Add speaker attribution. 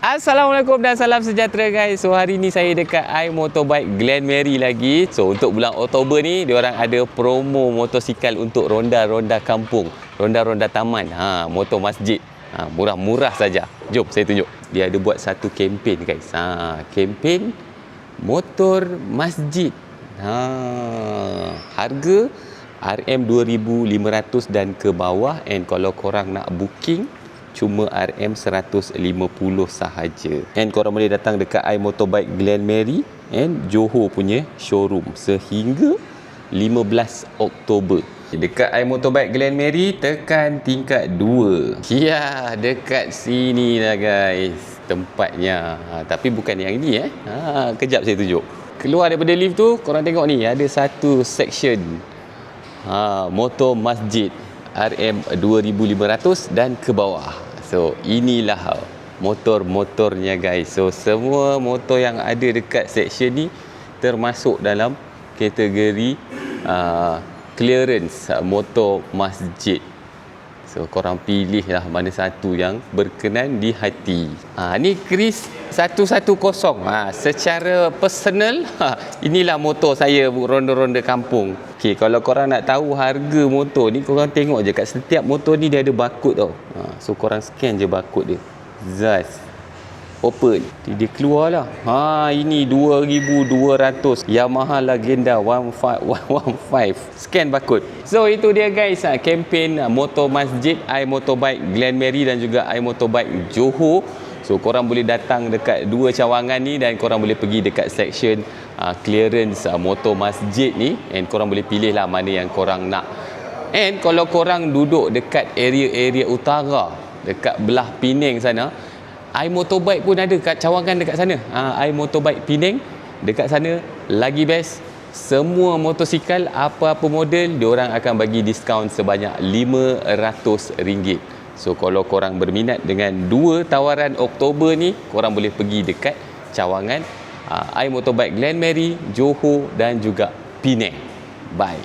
Speaker 1: Assalamualaikum dan salam sejahtera guys. So hari ni saya dekat iMotorbike Glen Marie lagi. So untuk bulan Oktober ni diorang ada promo motosikal untuk ronda-ronda kampung, ronda-ronda taman, motor masjid. Murah-murah saja. Jom saya tunjuk. Dia ada buat satu kempen guys. Kempen motor masjid. Harga RM2,500 dan ke bawah, and kalau korang nak booking cuma RM150 sahaja. And korang boleh datang dekat iMotorbike Glen Marie and Johor punya showroom sehingga 15 Oktober. Dekat iMotorbike Glen Marie tekan tingkat 2. Ya, dekat sini lah guys tempatnya. Tapi bukan yang ini kejap saya tunjuk. Keluar daripada lift tu, korang tengok ni ada satu section motor masjid RM2,500 dan ke bawah. So inilah motor-motornya guys. So semua motor yang ada dekat section ni termasuk dalam kategori clearance motor masjid. So korang pilihlah mana satu yang berkenan di hati. Ni Chris 110. Secara personal, inilah motor saya ronda-ronda kampung. Okey, kalau korang nak tahu harga motor ni, korang tengok je kat setiap motor ni dia ada barcode tau. So korang scan je barcode dia. Zaz. Open. Dia keluar lah. Ini 2,200 Yamaha Legenda 1515. Scan barcode. So itu dia guys, kempen motor masjid iMotorbike Glen Marie dan juga iMotorbike Johor. So korang boleh datang dekat dua cawangan ni dan korang boleh pergi dekat section clearance motor masjid ni, and korang boleh pilih lah mana yang korang nak. And kalau korang duduk dekat area-area utara, dekat belah Penang sana, iMotorbike pun ada kat cawangan dekat sana. iMotorbike Penang dekat sana lagi best. Semua motosikal apa-apa model diorang akan bagi diskaun sebanyak RM500. So kalau korang berminat dengan dua tawaran Oktober ni, korang boleh pergi dekat cawangan iMotorbike Glen Marie, Johor dan juga Penang. Bye.